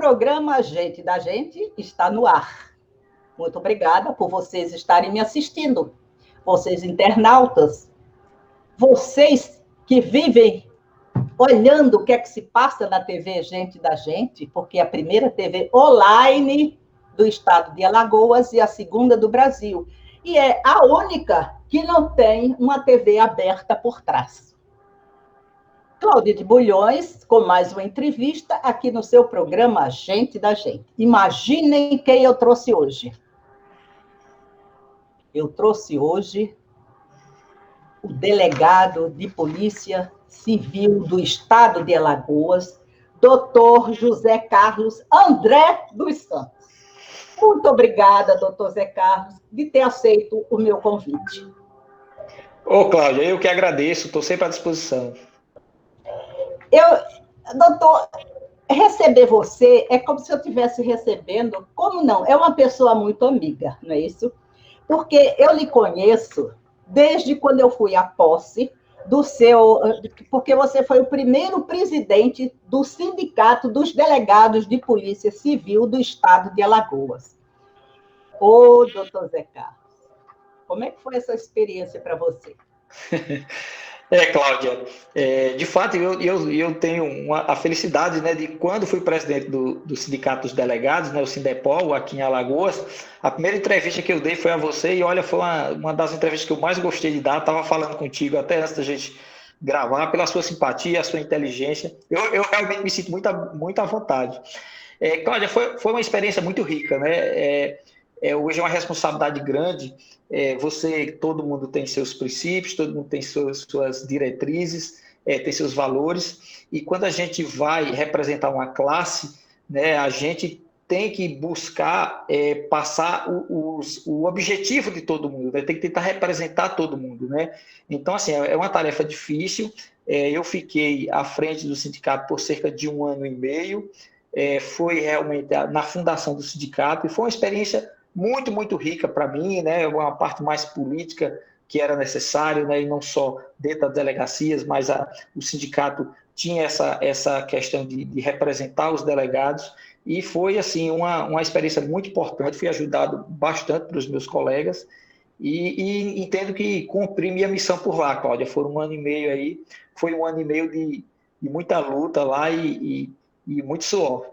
programa Gente da Gente está no ar. Muito obrigada por vocês estarem me assistindo. Vocês internautas, vocês que vivem olhando o que é que se passa na TV Gente da Gente, porque é a primeira TV online do estado de Alagoas e a segunda do Brasil. E é a única que não tem uma TV aberta por trás. Cláudia de Bulhões, com mais uma entrevista aqui no seu programa Gente da Gente. Imaginem quem eu trouxe hoje. Eu trouxe hoje o delegado de Polícia Civil do Estado de Alagoas, doutor José Carlos André dos Santos. Muito obrigada, doutor Zé Carlos, de ter aceito o meu convite. Ô, Cláudia, eu que agradeço, estou sempre à disposição. Doutor, receber você é como se eu estivesse recebendo, como não? É uma pessoa muito amiga, não é isso? Porque eu lhe conheço desde quando eu fui à posse do seu... Porque você foi o primeiro presidente do Sindicato dos Delegados de Polícia Civil do Estado de Alagoas. Ô, doutor Zé Carlos, como é que foi essa experiência para você? Cláudia, de fato, eu tenho a felicidade, né, de quando fui presidente do Sindicato dos Delegados, né, o Sindepol, aqui em Alagoas, a primeira entrevista que eu dei foi a você, e olha, foi uma das entrevistas que eu mais gostei de dar, estava falando contigo até antes da gente gravar, pela sua simpatia, a sua inteligência, eu realmente me sinto muito à vontade. Cláudia, foi uma experiência muito rica, né, hoje é uma responsabilidade grande. Todo mundo tem seus princípios, todo mundo tem suas diretrizes, tem seus valores, e quando a gente vai representar uma classe, né, a gente tem que buscar passar o objetivo de todo mundo, né? Tem que tentar representar todo mundo, né? Então, assim, é uma tarefa difícil. Eu fiquei à frente do sindicato por cerca de 1 ano e meio, foi realmente na fundação do sindicato, e foi uma experiência muito, muito rica para mim, né? Uma parte mais política que era necessário, né? E não só dentro das delegacias, mas o sindicato tinha essa questão de representar os delegados, e foi assim uma experiência muito importante. Fui ajudado bastante pelos meus colegas e entendo que cumpri minha missão por lá, Cláudia. Foram 1 ano e meio aí, foi 1 ano e meio de muita luta lá e muito suor.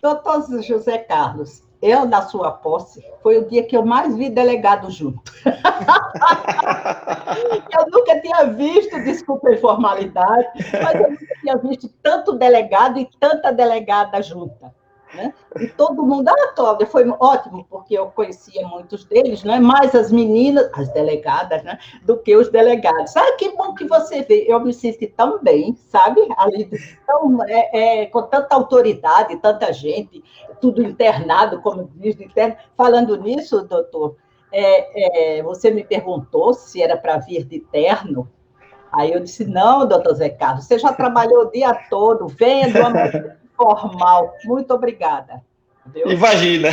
Doutor José Carlos, eu, na sua posse, foi o dia que eu mais vi delegado junto. Eu nunca tinha visto, desculpa a informalidade, mas eu nunca tinha visto tanto delegado e tanta delegada junta. Né? E todo mundo, Cláudia, foi ótimo, porque eu conhecia muitos deles, né? Mais as meninas, as delegadas, né? Do que os delegados. Que bom que você vê, eu me senti tão bem, sabe? Ali, com tanta autoridade, tanta gente, tudo internado, como diz, interno. Falando nisso, doutor, você me perguntou se era para vir de terno. Aí eu disse, não, doutor Zé Carlos, você já trabalhou o dia todo, venha de uma maneira formal. Muito obrigada. Viu? Imagina.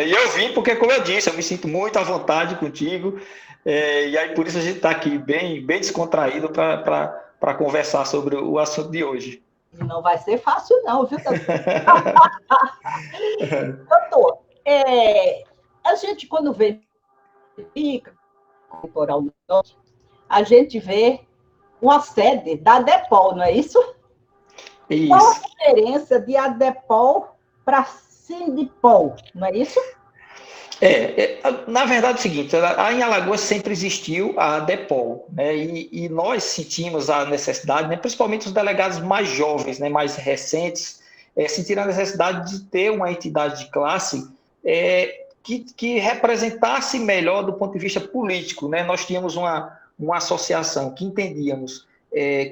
E eu vim porque, como eu disse, eu me sinto muito à vontade contigo, e aí por isso a gente está aqui bem descontraído para conversar sobre o assunto de hoje. Não vai ser fácil não, viu, doutor? Doutor, a gente quando vê litoral norte, a gente vê uma sede da ADEPOL, não é isso? Isso. Qual a diferença de ADEPOL para Sindipol, não é isso? Na verdade é o seguinte, em Alagoas sempre existiu a ADEPOL, né? E nós sentimos a necessidade, né, principalmente os delegados mais jovens, né, mais recentes, sentiram a necessidade de ter uma entidade de classe que representasse melhor do ponto de vista político, né? Nós tínhamos uma associação que entendíamos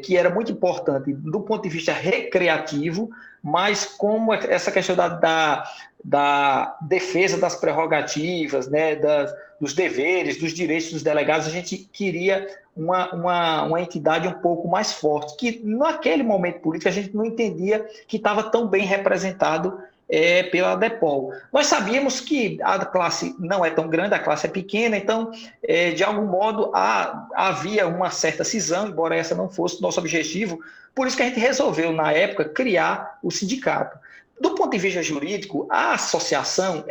que era muito importante do ponto de vista recreativo, mas como essa questão da defesa das prerrogativas, né, dos deveres, dos direitos dos delegados, a gente queria uma entidade um pouco mais forte, que naquele momento político a gente não entendia que estava tão bem representado pela ADEPOL. Nós sabíamos que a classe não é tão grande, a classe é pequena, então, de algum modo, havia uma certa cisão, embora essa não fosse o nosso objetivo, por isso que a gente resolveu, na época, criar o sindicato. Do ponto de vista jurídico, a associação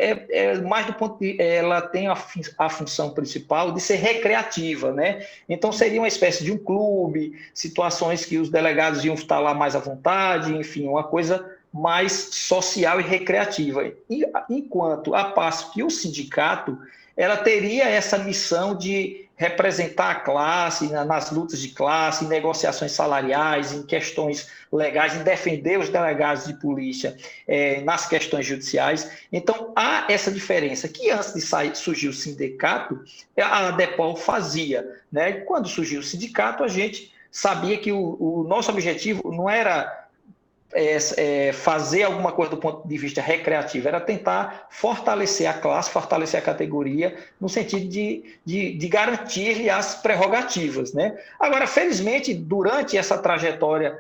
mais do ponto de, ela tem a função principal de ser recreativa, né? Então seria uma espécie de um clube, situações que os delegados iam estar lá mais à vontade, enfim, uma coisa mais social e recreativa. E, enquanto a passo que o sindicato, ela teria essa missão de representar a classe nas lutas de classe, em negociações salariais, em questões legais, em defender os delegados de polícia nas questões judiciais. Então, há essa diferença, que antes de surgir o sindicato, a ADEPOL fazia, né? Quando surgiu o sindicato, a gente sabia que o nosso objetivo não era fazer alguma coisa do ponto de vista recreativo, era tentar fortalecer a classe, fortalecer a categoria, no sentido de garantir-lhe as prerrogativas, né? Agora, felizmente, durante essa trajetória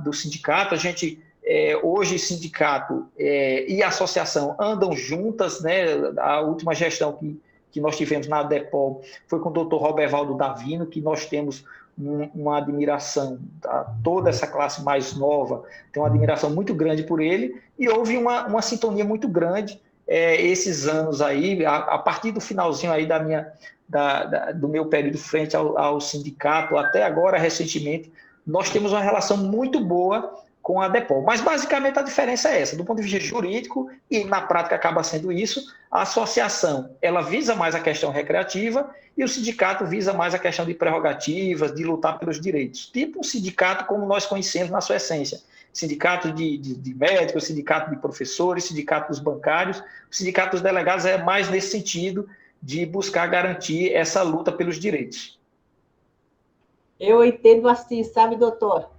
do sindicato, a gente, hoje, sindicato e associação andam juntas, né? A última gestão que nós tivemos na ADEPOL foi com o doutor Robervaldo Davino, que nós temos uma admiração, toda essa classe mais nova tem uma admiração muito grande por ele, e houve uma sintonia muito grande esses anos aí, a partir do finalzinho aí do meu período frente ao sindicato, até agora, recentemente, nós temos uma relação muito boa com a ADEPOL. Mas, basicamente, a diferença é essa. Do ponto de vista jurídico, e na prática acaba sendo isso, a associação ela visa mais a questão recreativa e o sindicato visa mais a questão de prerrogativas, de lutar pelos direitos. Tipo um sindicato como nós conhecemos na sua essência. Sindicato de médicos, sindicato de professores, sindicato dos bancários. O sindicato dos delegados é mais nesse sentido de buscar garantir essa luta pelos direitos. Eu entendo assim, sabe, doutor?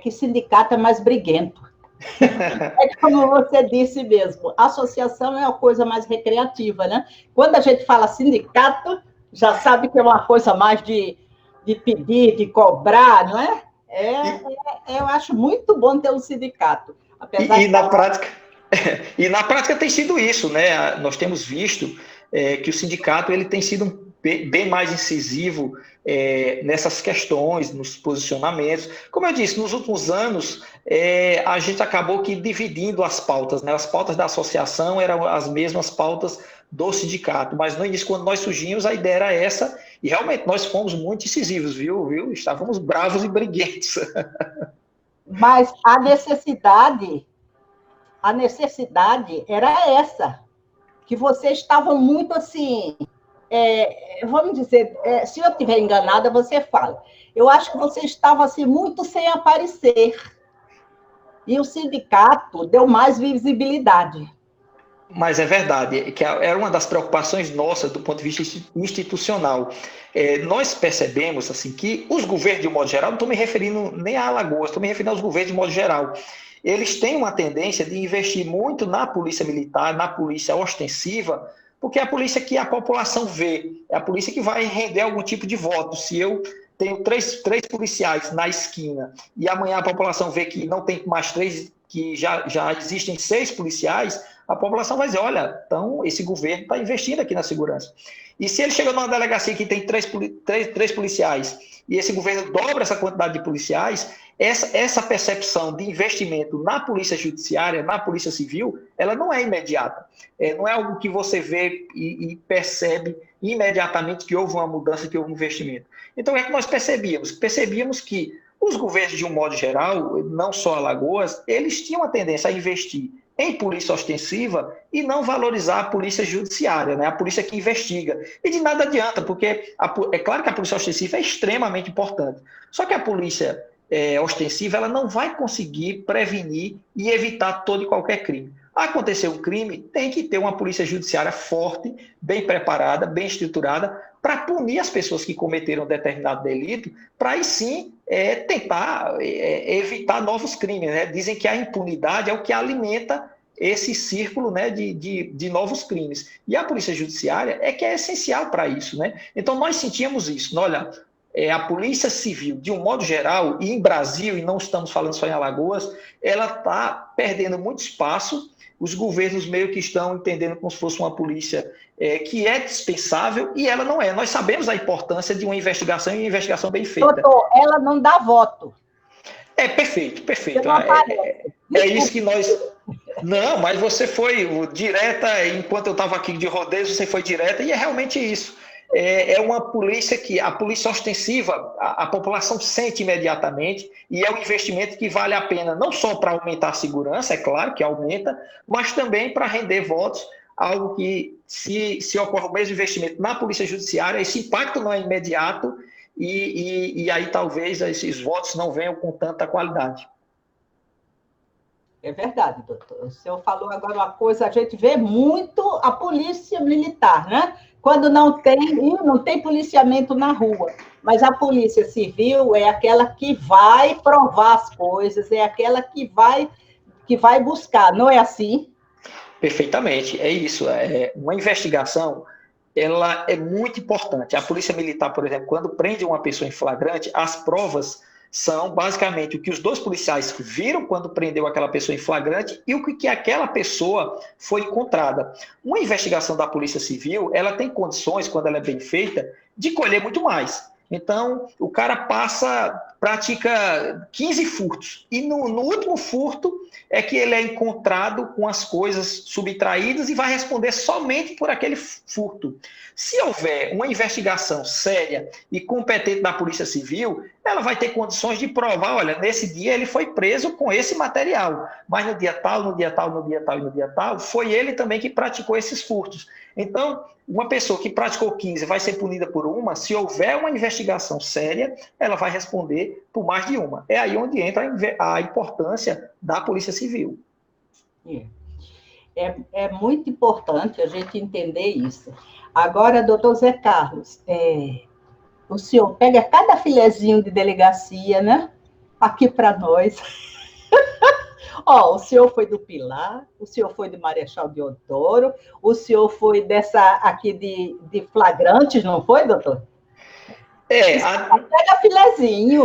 Que sindicato é mais briguento. É como você disse mesmo, a associação é uma coisa mais recreativa, né? Quando a gente fala sindicato, já sabe que é uma coisa mais de pedir, de cobrar, não é? Eu acho muito bom ter um sindicato. Apesar na prática tem sido isso, né? Nós temos visto que o sindicato ele tem sido bem mais incisivo nessas questões, nos posicionamentos. Como eu disse, nos últimos anos, a gente acabou que dividindo as pautas, né? As pautas da associação eram as mesmas pautas do sindicato, mas no início, quando nós surgimos, a ideia era essa, e realmente nós fomos muito incisivos, viu? Estávamos bravos e briguentos. Mas a necessidade era essa, que vocês estavam muito assim... vamos dizer, se eu estiver enganada, você fala. Eu acho que você estava assim, muito sem aparecer. E o sindicato deu mais visibilidade. Mas é verdade, que era uma das preocupações nossas do ponto de vista institucional. Nós percebemos assim, que os governos, de um modo geral, não estou me referindo nem a Alagoas, estou me referindo aos governos de modo geral. Eles têm uma tendência de investir muito na polícia militar, na polícia ostensiva, porque é a polícia que a população vê, é a polícia que vai render algum tipo de voto. Se eu tenho três policiais na esquina e amanhã a população vê que não tem mais 3, que já existem 6 policiais, a população vai dizer, olha, então esse governo está investindo aqui na segurança. E se ele chega numa delegacia que tem 3 policiais e esse governo dobra essa quantidade de policiais, essa percepção de investimento na polícia judiciária, na polícia civil, ela não é imediata. Não é algo que você vê e percebe imediatamente que houve uma mudança, que houve um investimento. Então, o que é que nós percebíamos? Percebíamos que os governos, de um modo geral, não só Alagoas, eles tinham a tendência a investir em polícia ostensiva e não valorizar a polícia judiciária, né? A polícia que investiga. E de nada adianta, porque é claro que a polícia ostensiva é extremamente importante. Só que a polícia ostensiva ela não vai conseguir prevenir e evitar todo e qualquer crime. Aconteceu um crime, tem que ter uma polícia judiciária forte, bem preparada, bem estruturada, para punir as pessoas que cometeram determinado delito, para aí sim tentar evitar novos crimes, né? Dizem que a impunidade é o que alimenta esse círculo, né, de novos crimes. E a polícia judiciária é que é essencial para isso, né? Então nós sentíamos isso. Olha, a Polícia Civil, de um modo geral, e em Brasil, e não estamos falando só em Alagoas, ela está perdendo muito espaço. Os governos meio que estão entendendo como se fosse uma polícia que é dispensável, e ela não é. Nós sabemos a importância de uma investigação, e uma investigação bem feita. Doutor, ela não dá voto. Perfeito, perfeito. É isso que nós... Não, mas você foi direta, enquanto eu estava aqui de rodeio, você foi direta, e é realmente isso. É uma polícia que, a polícia ostensiva, a população sente imediatamente, e é um investimento que vale a pena, não só para aumentar a segurança, é claro que aumenta, mas também para render votos, algo que, se ocorre o mesmo investimento na polícia judiciária, esse impacto não é imediato, e aí talvez esses votos não venham com tanta qualidade. É verdade, doutor. O senhor falou agora uma coisa, a gente vê muito a polícia militar, né? Quando não tem policiamento na rua, mas a polícia civil é aquela que vai provar as coisas, é aquela que vai buscar, não é assim? Perfeitamente, é isso. Uma investigação, ela é muito importante. A polícia militar, por exemplo, quando prende uma pessoa em flagrante, as provas são basicamente o que os dois policiais viram quando prendeu aquela pessoa em flagrante e o que aquela pessoa foi encontrada. Uma investigação da Polícia Civil, ela tem condições, quando ela é bem feita, de colher muito mais. Então, o cara pratica 15 furtos, e no último furto é que ele é encontrado com as coisas subtraídas e vai responder somente por aquele furto. Se houver uma investigação séria e competente da Polícia Civil, ela vai ter condições de provar, olha, nesse dia ele foi preso com esse material, mas no dia tal, no dia tal, no dia tal e no dia tal, foi ele também que praticou esses furtos. Então, uma pessoa que praticou 15 vai ser punida por uma, se houver uma investigação séria, ela vai responder por mais de uma. É aí onde entra a importância da Polícia Civil. É muito importante a gente entender isso. Agora, doutor Zé Carlos, o senhor pega cada filezinho de delegacia, né? Aqui para nós. O senhor foi do Pilar, o senhor foi de Marechal Deodoro, o senhor foi dessa aqui de Flagrantes, não foi, doutor? Pega filezinho.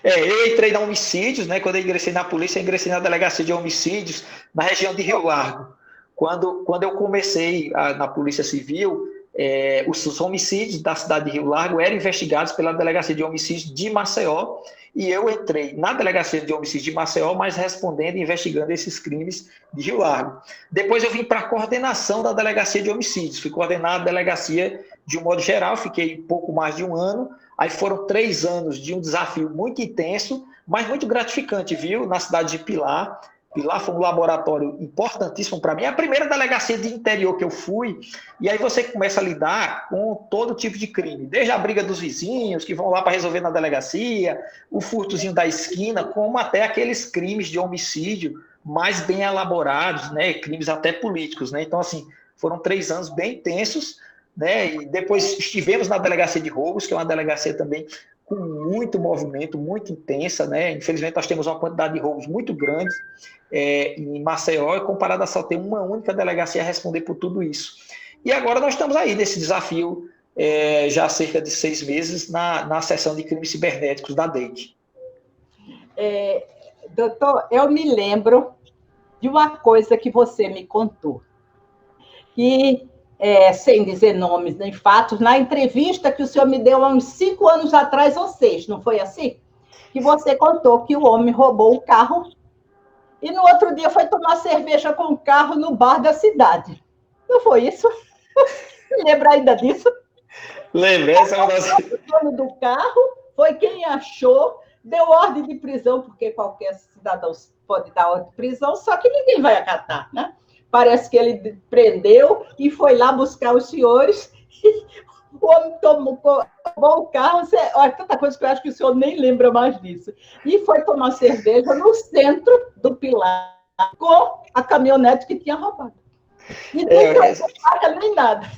Eu entrei na homicídios, né? Quando eu ingressei na polícia, eu ingressei na delegacia de homicídios na região de Rio Largo. Quando eu comecei na Polícia Civil, os homicídios da cidade de Rio Largo eram investigados pela Delegacia de Homicídios de Maceió, e eu entrei na Delegacia de Homicídios de Maceió, mas respondendo e investigando esses crimes de Rio Largo. Depois eu vim para a coordenação da Delegacia de Homicídios, fui coordenar a delegacia de um modo geral, fiquei pouco mais de um ano, aí foram 3 anos de um desafio muito intenso, mas muito gratificante, viu? Na cidade de Pilar. Pilar foi um laboratório importantíssimo para mim. É a primeira delegacia de interior que eu fui, e aí você começa a lidar com todo tipo de crime, desde a briga dos vizinhos, que vão lá para resolver na delegacia, o furtozinho da esquina, como até aqueles crimes de homicídio mais bem elaborados, né? Crimes até políticos, né? Então, assim, foram 3 anos bem intensos, né? E depois estivemos na delegacia de roubos, que é uma delegacia também com muito movimento, muito intensa, né? Infelizmente, nós temos uma quantidade de roubos muito grande em Maceió, comparado a só ter uma única delegacia a responder por tudo isso. E agora nós estamos aí nesse desafio, já há cerca de 6 meses, na seção de crimes cibernéticos da DEIC. Doutor, eu me lembro de uma coisa que você me contou, que sem dizer nomes nem fatos, na entrevista que o senhor me deu há uns 5 anos atrás, ou 6, não foi assim? Que você contou que o homem roubou o carro e no outro dia foi tomar cerveja com o carro no bar da cidade. Não foi isso? Lembra ainda disso? Lembrei. O dono do carro foi quem achou, deu ordem de prisão, porque qualquer cidadão pode dar ordem de prisão, só que ninguém vai acatar, né? Parece que ele prendeu e foi lá buscar os senhores. O homem tomou o carro. Olha, tanta coisa que eu acho que o senhor nem lembra mais disso. E foi tomar cerveja no centro do Pilar com a caminhonete que tinha roubado. E não paga nem nada.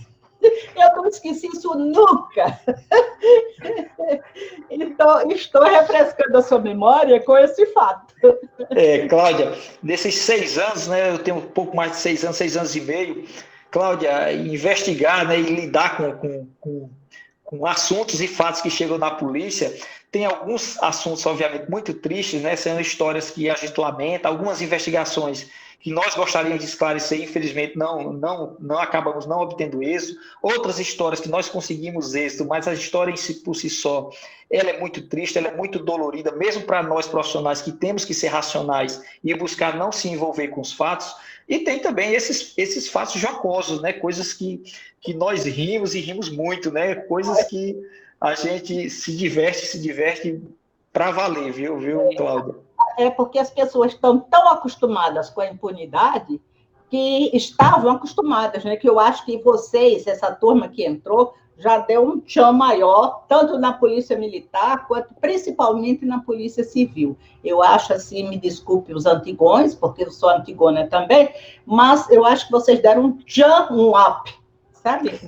Eu não esqueci isso nunca. Então, estou refrescando a sua memória com esse fato. Cláudia, nesses 6 anos, né, eu tenho um pouco mais de 6 anos e meio, Cláudia, investigar, né, e lidar com assuntos e fatos que chegam na polícia. Tem alguns assuntos, obviamente, muito tristes, né? São histórias que a gente lamenta, algumas investigações que nós gostaríamos de esclarecer, infelizmente não acabamos não obtendo êxito. Outras histórias que nós conseguimos êxito, mas a história em si, por si só, ela é muito triste, ela é muito dolorida, mesmo para nós profissionais que temos que ser racionais e buscar não se envolver com os fatos. E tem também esses fatos jocosos, né? Coisas que nós rimos e rimos muito, né? Coisas que a gente se diverte para valer, viu, Cláudia? É porque as pessoas estão tão acostumadas com a impunidade que estavam acostumadas, né? Que eu acho que vocês, essa turma que entrou, já deu um tchan maior, tanto na Polícia Militar, quanto principalmente na Polícia Civil. Eu acho assim, me desculpe os antigões, porque eu sou antigona também, mas eu acho que vocês deram um tchan, um up, sabe?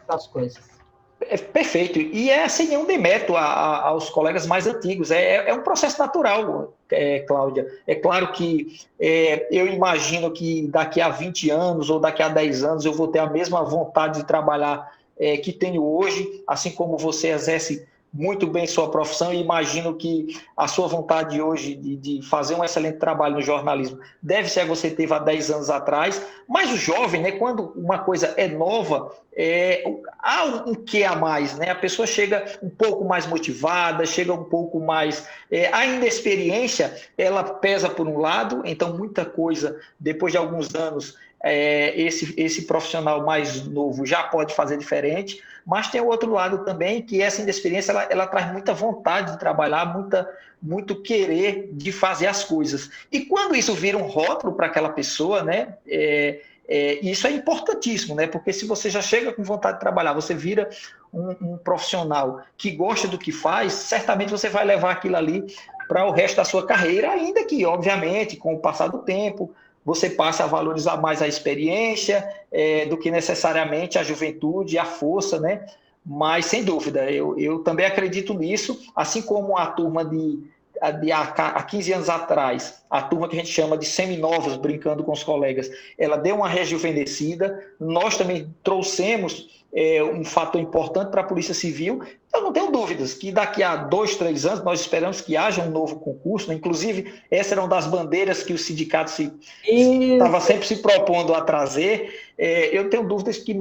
Nas coisas. É perfeito. E é sem nenhum demérito aos colegas mais antigos. É um processo natural, Cláudia. É claro que eu imagino que daqui a 20 anos ou daqui a 10 anos eu vou ter a mesma vontade de trabalhar que tenho hoje, assim como você exerce muito bem sua profissão, e imagino que a sua vontade hoje de fazer um excelente trabalho no jornalismo deve ser a que você teve há 10 anos atrás, mas o jovem, né, quando uma coisa é nova, há um que a mais, né? A pessoa chega um pouco mais motivada, chega um pouco mais... a inexperiência, ela pesa por um lado, então muita coisa, depois de alguns anos, esse profissional mais novo já pode fazer diferente, mas tem o outro lado também, que essa inexperiência ela traz muita vontade de trabalhar, muito querer de fazer as coisas. E quando isso vira um rótulo para aquela pessoa, né, isso é importantíssimo, né, porque se você já chega com vontade de trabalhar, você vira um profissional que gosta do que faz, certamente você vai levar aquilo ali para o resto da sua carreira, ainda que, obviamente, com o passar do tempo, você passa a valorizar mais a experiência do que necessariamente a juventude e a força, né? Mas, sem dúvida, eu também acredito nisso, assim como a turma há 15 anos atrás, a turma que a gente chama de seminovos, brincando com os colegas, ela deu uma rejuvenescida, nós também trouxemos um fator importante para a Polícia Civil. Eu não tenho dúvidas que daqui a 2, 3 anos nós esperamos que haja um novo concurso, né? Inclusive essa era uma das bandeiras que o sindicato estava sempre se propondo a trazer. Eu tenho dúvidas que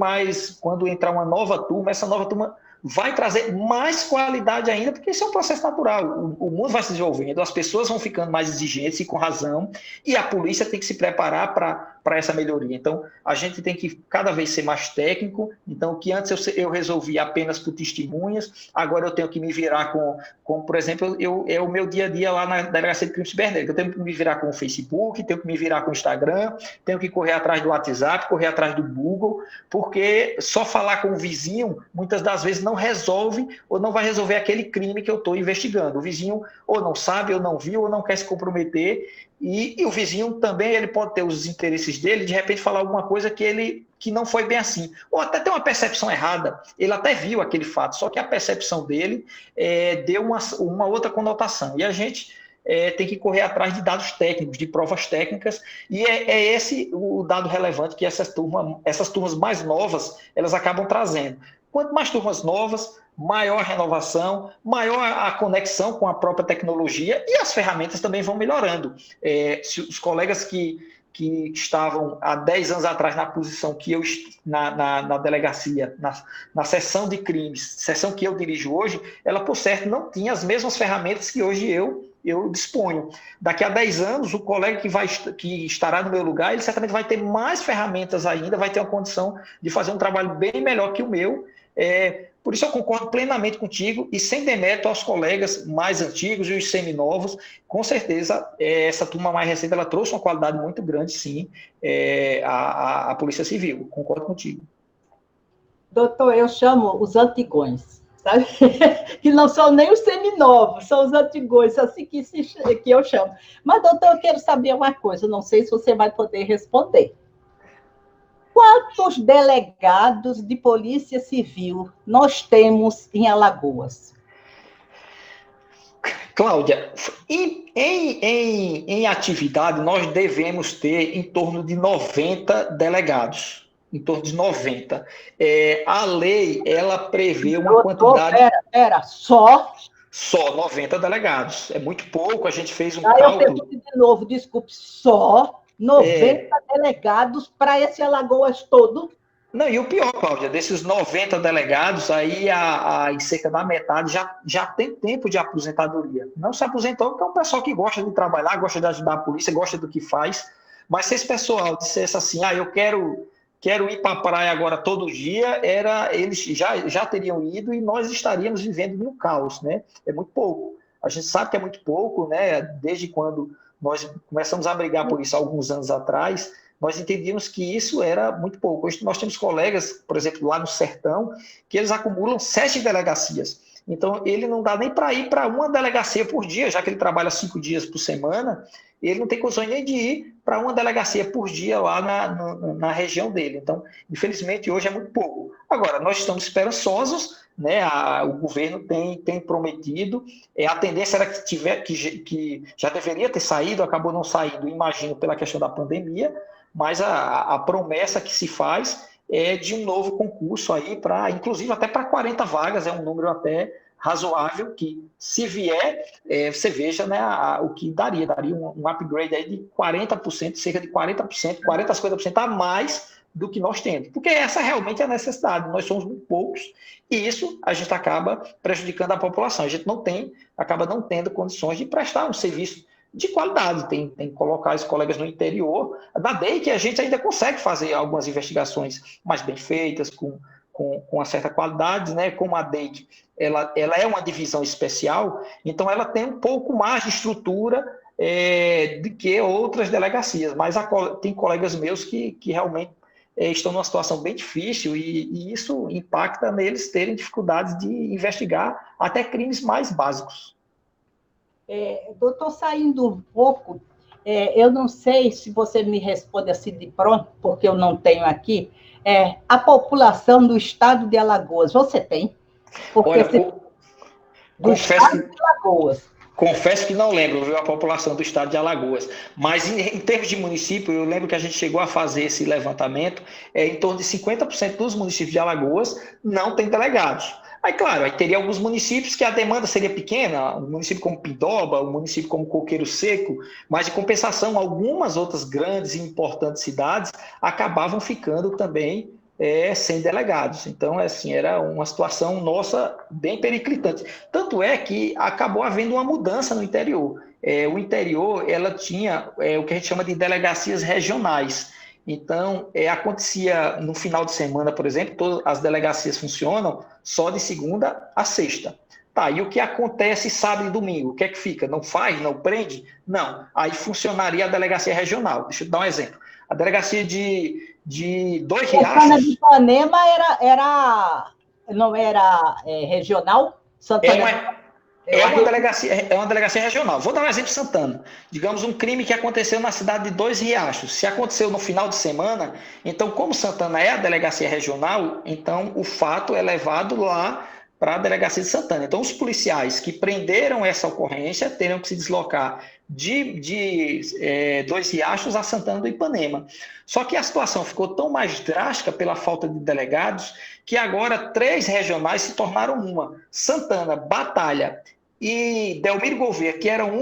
quando entrar uma nova turma, essa nova turma vai trazer mais qualidade ainda, porque isso é um processo natural. O mundo vai se desenvolvendo, as pessoas vão ficando mais exigentes e com razão, e a polícia tem que se preparar para essa melhoria. Então, a gente tem que cada vez ser mais técnico. Então, o que antes eu resolvia apenas por testemunhas, agora eu tenho que me virar com por exemplo, é o meu dia a dia lá na Delegacia de Crime Cibernético. Eu tenho que me virar com o Facebook, tenho que me virar com o Instagram, tenho que correr atrás do WhatsApp, correr atrás do Google, porque só falar com o vizinho, muitas das vezes, não resolve ou não vai resolver aquele crime que eu estou investigando. O vizinho ou não sabe, ou não viu, ou não quer se comprometer, e o vizinho também ele pode ter os interesses dele, de repente falar alguma coisa que não foi bem assim, ou até ter uma percepção errada. Ele até viu aquele fato, só que a percepção dele deu uma outra conotação, e a gente tem que correr atrás de dados técnicos, de provas técnicas, e esse o dado relevante que essas turmas mais novas, elas acabam trazendo. Quanto mais turmas novas, maior a renovação, maior a conexão com a própria tecnologia, e as ferramentas também vão melhorando. Se os colegas que estavam há 10 anos atrás na posição que eu na delegacia, na seção de crimes, seção que eu dirijo hoje, ela, por certo, não tinha as mesmas ferramentas que hoje eu disponho. Daqui a 10 anos, o colega que estará no meu lugar, ele certamente vai ter mais ferramentas ainda, vai ter uma condição de fazer um trabalho bem melhor que o meu. Por isso eu concordo plenamente contigo, e sem demérito aos colegas mais antigos e os seminovos. Com certeza, essa turma mais recente ela trouxe uma qualidade muito grande, sim, à Polícia Civil. Concordo contigo. Doutor, eu chamo os antigões, sabe? Que não são nem os seminovos, são os antigões, assim que eu chamo. Mas, doutor, eu quero saber uma coisa, não sei se você vai poder responder. Quantos delegados de Polícia Civil nós temos em Alagoas? Cláudia, em atividade, nós devemos ter em torno de 90 delegados. em torno de 90. A lei, ela prevê uma quantidade... Só 90 delegados. É muito pouco, a gente fez um cálculo... Eu pergunto de novo, desculpe, só 90 delegados para esse Alagoas todo? Não, e o pior, Cláudia, desses 90 delegados, aí em cerca da metade já tem tempo de aposentadoria. Não se aposentou porque é um pessoal que gosta de trabalhar, gosta de ajudar a polícia, gosta do que faz. Mas se esse pessoal dissesse assim, eu quero ir para a praia agora todo dia, eles já teriam ido e nós estaríamos vivendo no caos, né? É muito pouco. A gente sabe que é muito pouco, né? Desde quando nós começamos a brigar por isso há alguns anos atrás, nós entendíamos que isso era muito pouco. Hoje nós temos colegas, por exemplo, lá no Sertão, que eles acumulam 7 delegacias. Então, ele não dá nem para ir para uma delegacia por dia, já que ele trabalha 5 dias por semana, ele não tem condições nem de ir para uma delegacia por dia lá na região dele. Então, infelizmente, hoje é muito pouco. Agora, nós estamos esperançosos, né? O governo tem prometido, a tendência era que já deveria ter saído, acabou não saindo, imagino, pela questão da pandemia, mas a promessa que se faz é de um novo concurso aí, inclusive até para 40 vagas, é um número até razoável, que se vier, você veja, né, o que daria um upgrade aí de 40%, cerca de 40%, 40% a 50% a mais do que nós temos, porque essa realmente é a necessidade, nós somos muito poucos, e isso a gente acaba prejudicando a população, a gente acaba não tendo condições de prestar um serviço de qualidade, tem que colocar os colegas no interior, da DEI que a gente ainda consegue fazer algumas investigações mais bem feitas, com uma certa qualidade, né? Como a DEI, ela é uma divisão especial, então ela tem um pouco mais de estrutura do que outras delegacias, mas tem colegas meus que realmente estão numa situação bem difícil e isso impacta neles terem dificuldades de investigar até crimes mais básicos. Estou saindo um pouco, eu não sei se você me responde assim de pronto, porque eu não tenho aqui, a população do estado de Alagoas, você tem? Olha, confesso que não lembro, viu, a população do estado de Alagoas, mas em termos de município, eu lembro que a gente chegou a fazer esse levantamento, em torno de 50% dos municípios de Alagoas não tem delegados. Aí, claro, aí teria alguns municípios que a demanda seria pequena, um município como Pindoba, um município como Coqueiro Seco, mas, de compensação, algumas outras grandes e importantes cidades acabavam ficando também sem delegados. Então, assim, era uma situação nossa bem periclitante. Tanto é que acabou havendo uma mudança no interior. O interior, ela tinha o que a gente chama de delegacias regionais. Então, acontecia no final de semana, por exemplo, todas as delegacias funcionam só de segunda a sexta. Tá, e o que acontece sábado e domingo? O que é que fica? Não faz? Não prende? Não. Aí funcionaria a delegacia regional. Deixa eu dar um exemplo. A delegacia de Dois Riachos... Santana de Ipanema não era regional? É uma delegacia regional. Vou dar um exemplo de Santana. Digamos, um crime que aconteceu na cidade de Dois Riachos. Se aconteceu no final de semana, então, como Santana é a delegacia regional, então o fato é levado lá para a delegacia de Santana. Então, os policiais que prenderam essa ocorrência teriam que se deslocar de Dois Riachos a Santana do Ipanema. Só que a situação ficou tão mais drástica pela falta de delegados que agora 3 regionais se tornaram uma. Santana, Batalha e Delmiro Gouveia, que eram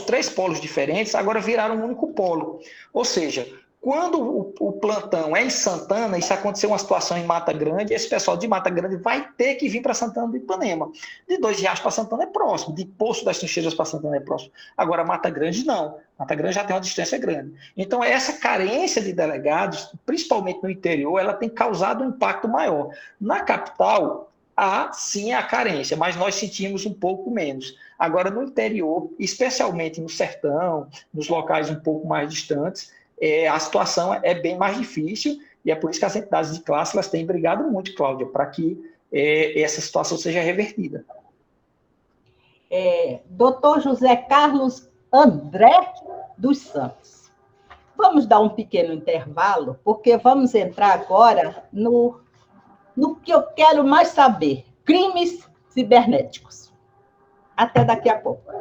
3 polos diferentes, agora viraram um único polo. Ou seja, quando o plantão é em Santana, e se acontecer uma situação em Mata Grande, esse pessoal de Mata Grande vai ter que vir para Santana do Ipanema. De Dois Riachos para Santana é próximo, de Poço das Trincheiras para Santana é próximo. Agora, Mata Grande não. Mata Grande já tem uma distância grande. Então, essa carência de delegados, principalmente no interior, ela tem causado um impacto maior. Na capital, há sim a carência, mas nós sentimos um pouco menos. Agora, no interior, especialmente no sertão, nos locais um pouco mais distantes, a situação é bem mais difícil e é por isso que as entidades de classe elas têm brigado muito, Cláudia, para que essa situação seja revertida. Dr. José Carlos André dos Santos. Vamos dar um pequeno intervalo, porque vamos entrar agora no que eu quero mais saber, crimes cibernéticos. Até daqui a pouco.